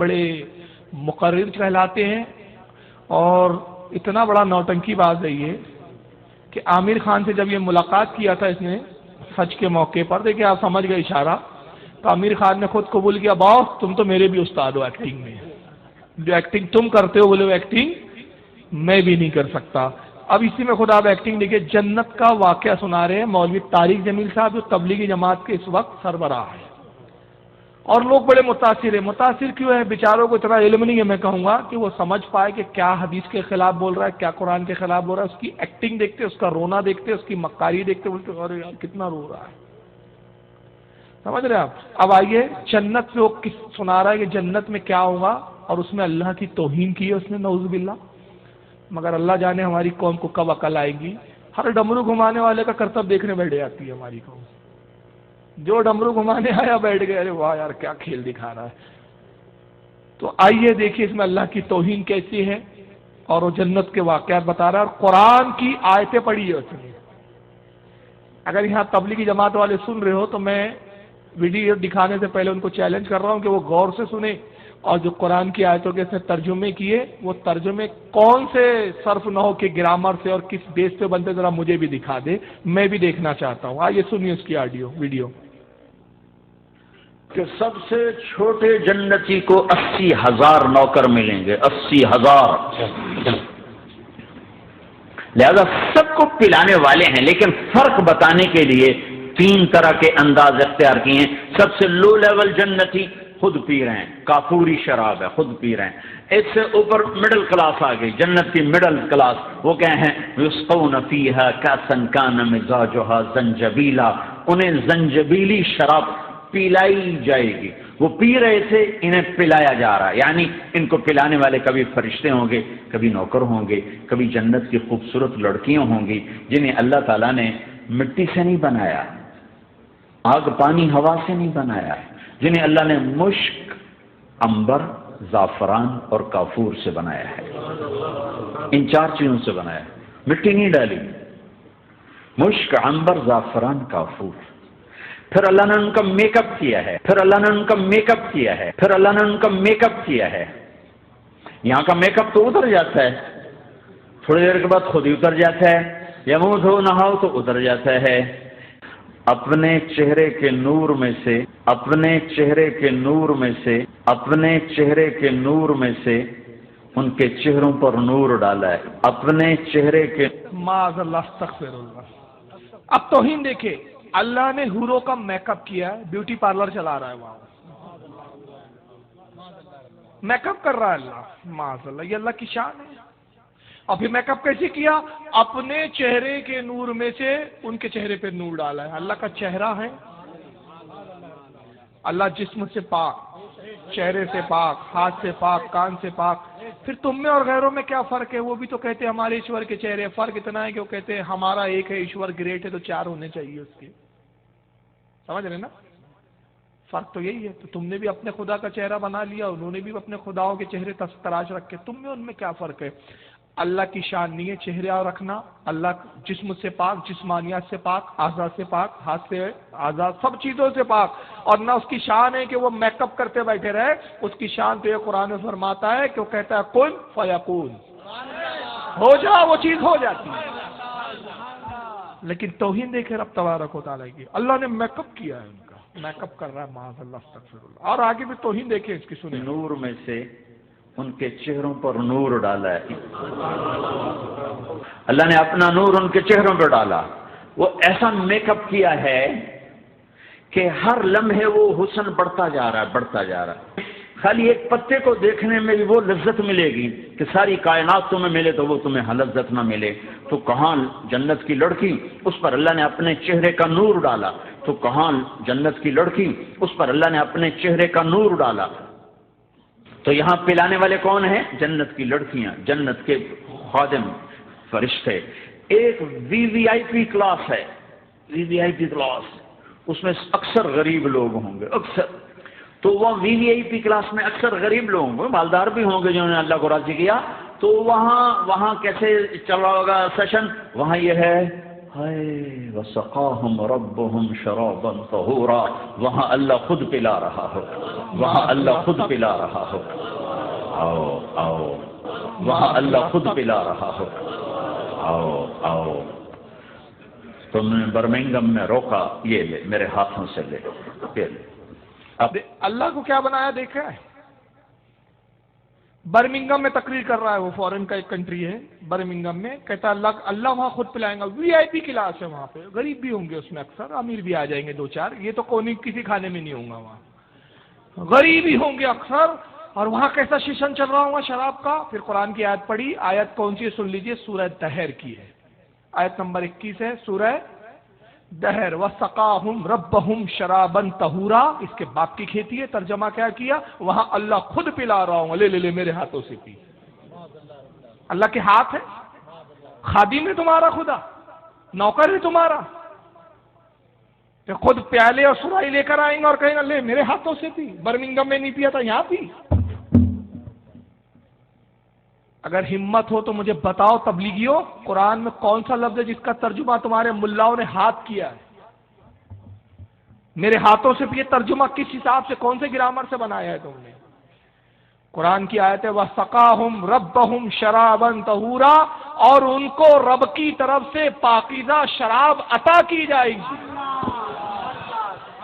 بڑے مقرر کہلاتے ہیں، اور اتنا بڑا نوٹنکی باز ہے یہ کہ عامر خان سے جب یہ ملاقات کیا تھا اس نے حج کے موقع پر، دیکھیں آپ سمجھ گئے اشارہ، تو عامر خان نے خود قبول کیا، باس تم تو میرے بھی استاد ہو ایکٹنگ میں، جو ایکٹنگ تم کرتے ہو بولے وہ ایکٹنگ میں بھی نہیں کر سکتا۔ اب اسی میں خود آپ ایکٹنگ دیکھیں، جنت کا واقعہ سنا رہے ہیں مولوی طارق جمیل صاحب جو تبلیغی جماعت کے اس وقت سربراہ ہیں، اور لوگ بڑے متاثر ہیں۔ متاثر کیوں ہے؟ بیچاروں کو اتنا علم نہیں ہے، میں کہوں گا کہ وہ سمجھ پائے کہ کیا حدیث کے خلاف بول رہا ہے، کیا قرآن کے خلاف بول رہا ہے، اس کی ایکٹنگ دیکھتے، اس کا رونا دیکھتے، اس کی مکاری دیکھتے، بولتے ارے یار کتنا رو رہا ہے، سمجھ رہے ہیں آپ؟ اب آئیے جنت سے وہ کس سنا رہا ہے کہ جنت میں کیا ہوگا، اور اس میں اللہ کی توہین کی ہے اس نے، نعوذ باللہ۔ مگر اللہ جانے ہماری قوم کو کب عقل آئے گی، ہر ڈمرو گھمانے والے کا کرتب دیکھنے بیٹھ جاتی ہے ہماری قوم، جو ڈمرو گھمانے آیا بیٹھ گئے، ارے واہ یار کیا کھیل دکھا رہا ہے۔ تو آئیے دیکھیے اس میں اللہ کی توہین کیسی ہے، اور وہ جنت کے واقعات بتا رہا ہے، اور قرآن کی آیتیں پڑھی ہے اس نے۔ اگر یہاں تبلیغی جماعت والے سن رہے ہو تو میں ویڈیو دکھانے سے پہلے ان کو چیلنج کر رہا ہوں کہ وہ غور سے سنیں، اور جو قرآن کی آیتوں کے سے ترجمے کیے وہ ترجمے کون سے صرف نحو کے گرامر سے اور کس بیس پہ بنتے ذرا مجھے بھی دکھا دے، میں بھی دیکھنا چاہتا ہوں۔ آئیے سنیے اس کی آڈیو ویڈیو۔ کہ سب سے چھوٹے جنتی کو 80,000 نوکر ملیں گے، 80,000، لہذا سب کو پلانے والے ہیں، لیکن فرق بتانے کے لیے 3 طرح کے انداز اختیار کیے ہیں۔ سب سے لو لیول جنتی خود پی رہے ہیں، کافوری شراب ہے، خود پی رہے ہیں۔ اس سے اوپر مڈل کلاس آ گئی، جنت کی مڈل کلاس، وہ کہے ہیں یسقون فیہا کأسا کان مزاجہا زنجبیلا، انہیں زنجبیلی شراب پلائی جائے گی۔ وہ پی رہے تھے، انہیں پلایا جا رہا ہے، یعنی ان کو پلانے والے کبھی فرشتے ہوں گے، کبھی نوکر ہوں گے، کبھی جنت کی خوبصورت لڑکیاں ہوں گی جنہیں اللہ تعالیٰ نے مٹی سے نہیں بنایا، آگ پانی ہوا سے نہیں بنایا، جنہیں اللہ نے مشک، عنبر، زعفران اور کافور سے بنایا ہے، ان 4 چیزوں سے بنایا ہے، مٹی نہیں ڈالی، مشک، عنبر، زعفران، کافور۔ پھر اللہ نے ان کا میک اپ کیا ہے، پھر اللہ نے ان کا میک اپ کیا ہے، پھر اللہ نے ان کا میک اپ کیا ہے۔ یہاں کا میک اپ تو اتر جاتا ہے، تھوڑی دیر کے بعد خود ہی اتر جاتا ہے، یا منہ دھو نہاؤ تو اتر جاتا ہے۔ اپنے چہرے کے نور میں سے، اپنے چہرے کے نور میں سے، اپنے چہرے کے نور میں سے ان کے چہروں پر نور ڈالا ہے، اپنے چہرے کے معاذ اللہ، استغفر اللہ۔ اب توہین دیکھیں، اللہ نے حوروں کا میک اپ کیا ہے، بیوٹی پارلر چلا رہا ہے، وہاں میک اپ کر رہا ہے اللہ، معاذ اللہ، یہ اللہ کی شان ہے۔ اور پھر میک اپ کیسے کیا؟ اپنے چہرے کے نور میں سے ان کے چہرے پہ نور ڈالا ہے۔ اللہ کا چہرہ ہے، اللہ جسم سے پاک، چہرے سے پاک، ہاتھ سے پاک، کان سے پاک، پھر تم میں اور غیروں میں کیا فرق ہے؟ وہ بھی تو کہتے ہیں ہمارے ایشور کے چہرے، فرق اتنا ہے کہ وہ کہتے ہیں ہمارا ایک ہے، ایشور گریٹ ہے تو 4 ہونے چاہیے اس کے، سمجھ رہے نا؟ فرق تو یہی ہے۔ تو تم نے بھی اپنے خدا کا چہرہ بنا لیا، انہوں نے بھی اپنے خداؤں کے چہرے تراش رکھے، تم میں ان میں کیا فرق ہے؟ اللہ کی شان نہیں ہے چہرہ رکھنا، اللہ جسم سے پاک، جسمانیات سے پاک، اعضاء سے پاک، ہاتھ سے اعضاء، سب چیزوں سے پاک، اور نہ اس کی شان ہے کہ وہ میک اپ کرتے بیٹھے رہے۔ اس کی شان تو یہ قرآن میں فرماتا ہے کہ وہ کہتا ہے کن فیکون، ہو جا، وہ چیز ہو جاتی ہے۔ لیکن توہین دیکھے رب تبارک و تعالیٰ کی، اللہ نے میک اپ کیا ہے، ان کا میک اپ کر رہا ہے، معاذ اللہ، استغفر اللہ۔ اور آگے بھی توہین دیکھیں اس کی، سنیں، نور میں سے ان کے چہروں پر نور ڈالا ہے، اللہ نے اپنا نور ان کے چہروں پر ڈالا، وہ ایسا میک اپ کیا ہے کہ ہر لمحے وہ حسن بڑھتا جا رہا ہے، بڑھتا جا رہا ہے۔ خالی ایک پتے کو دیکھنے میں بھی وہ لذت ملے گی کہ ساری کائنات تمہیں ملے تو وہ تمہیں لذت نہ ملے، تو کہاں جنت کی لڑکی، اس پر اللہ نے اپنے چہرے کا نور ڈالا، تو کہاں جنت کی لڑکی، اس پر اللہ نے اپنے چہرے کا نور ڈالا۔ تو یہاں پلانے والے کون ہیں؟ جنت کی لڑکیاں، جنت کے خادم، فرشتے۔ ایک وی وی آئی پی کلاس ہے، وی وی آئی پی کلاس، اس میں اکثر غریب لوگ ہوں گے، اکثر۔ تو وہ وی وی آئی پی کلاس میں اکثر غریب لوگ ہوں گے، مالدار بھی ہوں گے جنہوں نے اللہ کو راضی کیا۔ تو وہاں کیسے چل رہا ہوگا سیشن؟ وہاں یہ ہے ہائے وسقاہم ربہم شرابا طہورا، وہاں اللہ خود پلا رہا ہو، وہاں اللہ خود پلا رہا ہو، آؤ آؤ، وہاں اللہ خود پلا رہا ہو، آؤ آؤ۔ تم نے برمنگم میں روکا، یہ لے میرے ہاتھوں سے لے، یہ لے۔ اب اللہ کو کیا بنایا دیکھا ہے؟ برمنگم میں تقریر کر رہا ہے، وہ فورن کا ایک کنٹری ہے برمنگم میں، کہتا ہے اللہ وہاں خود پلائیں گا، وی آئی پی کلاس ہے وہاں پہ، غریب بھی ہوں گے اس میں اکثر، امیر بھی آ جائیں گے دو چار، یہ تو کونی کسی کھانے میں نہیں ہوں گا، وہاں غریب ہی ہوں گے اکثر، اور وہاں کیسا شیشن چل رہا ہوگا شراب کا۔ پھر قرآن کی آیت پڑھی، آیت کون سی ہے سن لیجئے، سورہ دہر کی ہے، آیت نمبر 21 ہے سورہ دہر، وَسَقَاهُمْ رَبَّهُمْ شَرَابًا طَهُورًا، اس کے باپ کی کھیتی ہے، ترجمہ کیا کیا، وہاں اللہ خود پلا رہا ہوں، لے لے لے میرے ہاتھوں سے پی۔ اللہ کے ہاتھ ہے، خادم ہے تمہارا خدا، نوکر ہے تمہارا، کہ خود پیالے اور سرائی لے کر آئیں گے اور کہیں گے لے میرے ہاتھوں سے پی، برمنگم میں نہیں پیا تھا یہاں پی۔ اگر ہمت ہو تو مجھے بتاؤ تبلیغیوں، قرآن میں کون سا لفظ ہے جس کا ترجمہ تمہارے ملاؤں نے ہاتھ کیا ہے؟ میرے ہاتھوں سے یہ ترجمہ کس حساب سے، کون سے گرامر سے بنایا ہے تم نے؟ قرآن کی آیت ہے وَسَقَاهُمْ رَبَّهُمْ شَرَابًا طَهُورًا، اور ان کو رب کی طرف سے پاکیزہ شراب عطا کی جائے گی۔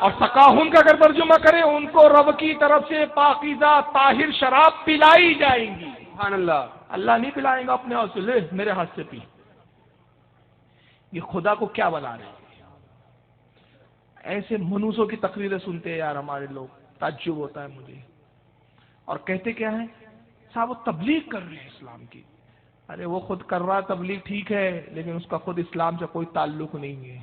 اور سقاہم کا اگر ترجمہ کریں، ان کو رب کی طرف سے پاکیزہ طاہر شراب پلائی جائیں گی۔ سبحان اللہ، اللہ نہیں پلائیں گا اپنے ہاتھ سے، لے میرے ہاتھ سے پی۔ یہ خدا کو کیا بنا رہے ہیں؟ ایسے منوسوں کی تقریریں سنتے ہیں یار ہمارے لوگ، تعجب ہوتا ہے مجھے، اور کہتے کیا ہیں صاحب وہ تبلیغ کر رہے ہیں اسلام کی۔ ارے وہ خود کر رہا تبلیغ ٹھیک ہے، لیکن اس کا خود اسلام سے کوئی تعلق نہیں ہے۔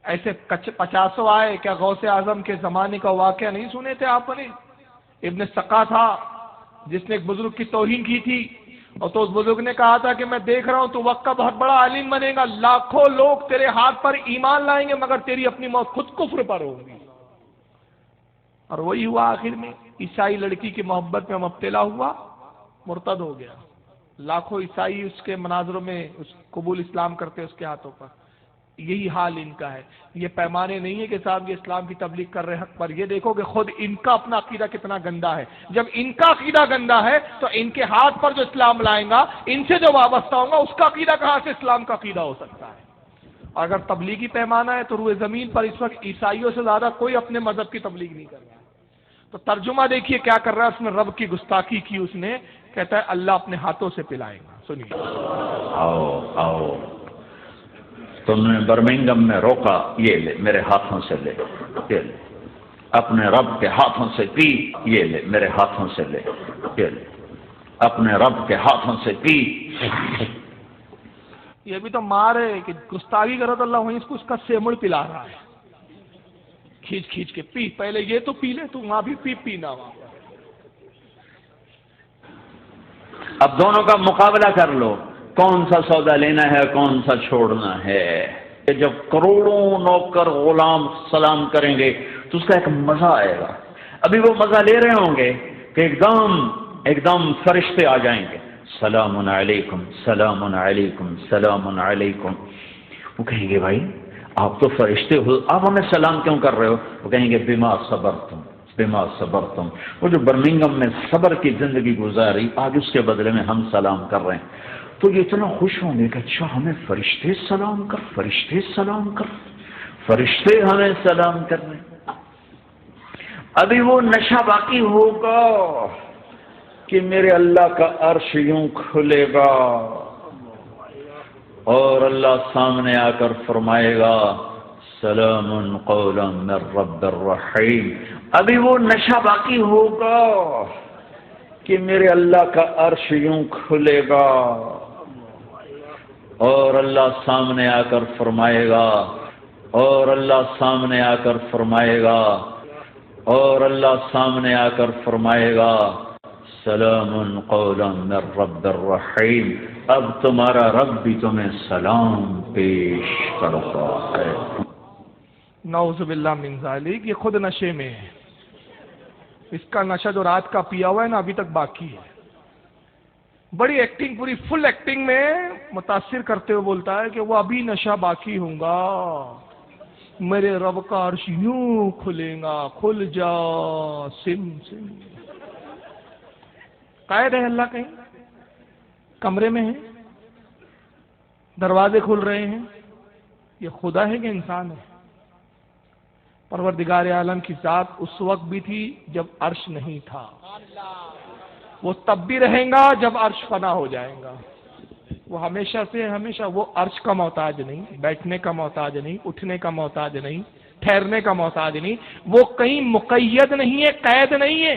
ایسے 50 آئے، کیا غوث اعظم کے زمانے کا واقعہ نہیں سنے تھے آپ نے؟ ابن سقا تھا جس نے ایک بزرگ کی توہین کی تھی، اور تو اس بزرگ نے کہا تھا کہ میں دیکھ رہا ہوں تو وقت کا بہت بڑا عالم بنے گا، لاکھوں لوگ تیرے ہاتھ پر ایمان لائیں گے مگر تیری اپنی موت خود کفر پر ہوگی۔ اور وہی ہوا آخر میں، عیسائی لڑکی کی محبت میں مبتلا ہوا، مرتد ہو گیا۔ لاکھوں عیسائی اس کے مناظروں میں اس قبول اسلام کرتے اس کے ہاتھوں پر۔ یہی حال ان کا ہے۔ یہ پیمانے نہیں ہے کہ صاحب یہ اسلام کی تبلیغ کر رہے حق پر، یہ دیکھو کہ خود ان کا اپنا عقیدہ کتنا گندا ہے۔ جب ان کا عقیدہ گندا ہے تو ان کے ہاتھ پر جو اسلام لائیں گا، ان سے جو وابستہ ہوگا، اس کا عقیدہ کہاں سے اسلام کا عقیدہ ہو سکتا ہے؟ اور اگر تبلیغی پیمانہ ہے تو روئے زمین پر اس وقت عیسائیوں سے زیادہ کوئی اپنے مذہب کی تبلیغ نہیں کر رہا۔ تو ترجمہ دیکھیے کیا کر رہا ہے اس میں، رب کی گستاخی کی اس نے، کہتا ہے اللہ اپنے ہاتھوں سے پلائے گا۔ سنیے، آؤ آؤ، تم نے برمنگم میں روکا، یہ لے میرے ہاتھوں سے لے، یہ لے اپنے رب کے ہاتھوں سے پی، یہ لے میرے ہاتھوں سے لے، یہ لے اپنے رب کے ہاتھوں سے پی۔ یہ بھی تو مار ہے کہ گستاخی کرو تو اللہ وہیں اس کو اس کا سیمڑ پلا رہا ہے، کھینچ کھینچ کے پی، پہلے یہ تو پی لے، تو وہاں بھی پینا وہاں۔ اب دونوں کا مقابلہ کر لو، کون سا سودا لینا ہے کون سا چھوڑنا ہے۔ کہ جب کروڑوں نوکر غلام سلام کریں گے تو اس کا ایک مزہ آئے گا۔ ابھی وہ مزہ لے رہے ہوں گے کہ ایک دم فرشتے آ جائیں گے، سلام علیکم سلام علیکم سلام علیکم۔ وہ کہیں گے بھائی آپ تو فرشتے ہو، آپ ہمیں سلام کیوں کر رہے ہو؟ وہ کہیں گے بما صبرتم بما صبرتم۔ وہ جو برمنگم میں صبر کی زندگی گزاری، آج اس کے بدلے میں ہم سلام کر رہے ہیں۔ تو یہ اتنا خوش ہوں گے کہ اچھا ہمیں فرشتے سلام کر، فرشتے سلام کر، فرشتے ہمیں سلام کر رہے ہیں۔ ابھی وہ نشہ باقی ہوگا کہ میرے اللہ کا عرش یوں کھلے گا اور اللہ سامنے آ کر فرمائے گا سلام قولا من رب الرحیم۔ ابھی وہ نشہ باقی ہوگا کہ میرے اللہ کا عرش یوں کھلے گا اور اللہ سامنے آ کر فرمائے گا، اور اللہ سامنے آ کر فرمائے گا، اور اللہ سامنے آ کر فرمائے گا سلام قولا من رب الرحیم۔ اب تمہارا رب بھی تمہیں سلام پیش کرتا ہے۔ نعوذ باللہ من ذالک، یہ خود نشے میں ہے، اس کا نشہ جو رات کا پیا ہوا ہے نا ابھی تک باقی ہے۔ بڑی ایکٹنگ، پوری فل ایکٹنگ میں متاثر کرتے ہوئے بولتا ہے کہ وہ ابھی نشہ باقی ہوں گا، میرے رب کا عرش یوں کھلے گا، کھل جا سم سم. قائد ہے اللہ کہیں کمرے میں ہے، دروازے کھل رہے ہیں، یہ خدا ہے کہ انسان ہے؟ پروردگار عالم کی ذات اس وقت بھی تھی جب عرش نہیں تھا، وہ تب بھی رہیں گا جب عرش فنا ہو جائے گا. وہ ہمیشہ سے ہمیشہ، وہ عرش کا محتاج نہیں، بیٹھنے کا محتاج نہیں، اٹھنے کا محتاج نہیں، ٹھہرنے کا محتاج نہیں، وہ کہیں مقید نہیں ہے، قید نہیں ہے،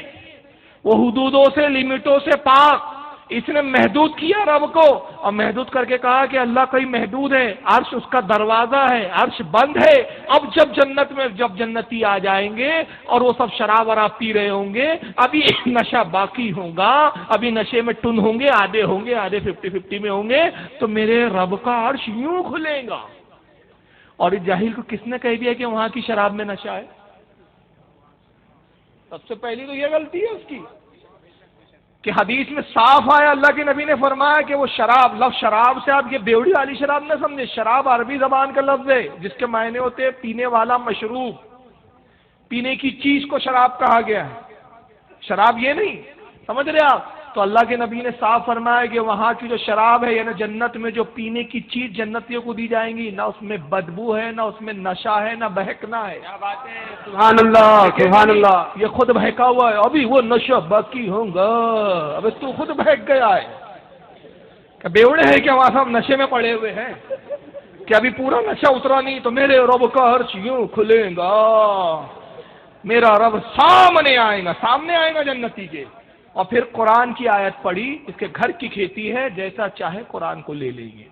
وہ حدودوں سے، لمٹوں سے پاک. اس نے محدود کیا رب کو، اور محدود کر کے کہا کہ اللہ کوئی محدود ہے، عرش اس کا دروازہ ہے، عرش بند ہے. اب جب جنت میں جب جنتی آ جائیں گے اور وہ سب شراب وراب پی رہے ہوں گے، ابھی نشہ باقی ہوگا، ابھی نشے میں ٹن ہوں گے، آدھے 50-50 میں ہوں گے، تو میرے رب کا عرش یوں کھلے گا. اور اس جاہل کو کس نے کہہ دیا کہ وہاں کی شراب میں نشہ ہے؟ سب سے پہلی تو یہ غلطی ہے اس کی کہ حدیث میں صاف آیا، اللہ کے نبی نے فرمایا کہ وہ شراب، لفظ شراب سے آپ یہ بیوڑی والی شراب نہ سمجھے، شراب عربی زبان کا لفظ ہے جس کے معنی ہوتے ہیں پینے والا مشروب، پینے کی چیز کو شراب کہا گیا ہے، شراب یہ نہیں، سمجھ رہے آپ؟ تو اللہ کے نبی نے صاف فرمایا کہ وہاں کی جو شراب ہے، یعنی جنت میں جو پینے کی چیز جنتیوں کو دی جائیں گی، نہ اس میں بدبو ہے، نہ اس میں نشہ ہے، نہ بہکنا ہے. سبحان اللہ سبحان اللہ. یہ خود بہکا ہوا ہے، ابھی وہ نشہ باقی ہوں گا، ابھی تو خود بہک گیا ہے. کہ بیوڑے ہیں کیا وہاں سب نشے میں پڑے ہوئے ہیں کہ ابھی پورا نشہ اترا نہیں تو میرے رب کا عرش یوں کھلے گا، میرا رب سامنے آئے گا، سامنے آئے گا جنتی کے. اور پھر قرآن کی آیت پڑھی، اس کے گھر کی کھیتی ہے، جیسا چاہے قرآن کو لے لیں گے.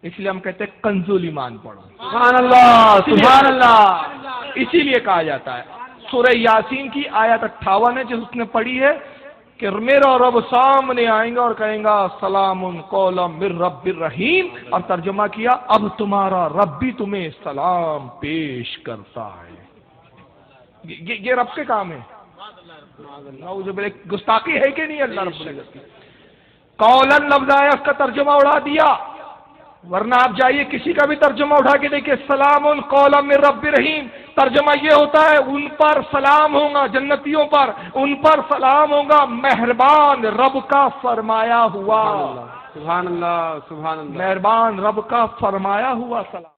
اس لیے ہم کہتے ہیں کنزول ایمان پڑھو. سبحان اللہ سبحان اللہ. اسی لیے کہا جاتا ہے سورہ یاسین کی آیت 58 ہے، جس اس نے پڑھی ہے کہ میرا رب سامنے آئیں گا اور کہیں گا سلام قولا من رب الرحیم، اور ترجمہ کیا اب تمہارا رب بھی تمہیں سلام پیش کرتا ہے. یہ رب کے کام ہے. گستاخی ہے کہ نہیں اللہ رب العزت کی؟ قولن لفظ آیا، اس کا ترجمہ اڑا دیا، ورنہ آپ جائیے کسی کا بھی ترجمہ اٹھا کے دیکھیں، سلام قولا من رب رحیم، ترجمہ یہ ہوتا ہے ان پر سلام ہوگا، جنتیوں پر ان پر سلام ہوگا، مہربان رب کا فرمایا ہوا. سبحان اللہ سبحان اللہ. مہربان رب کا فرمایا ہوا سلام.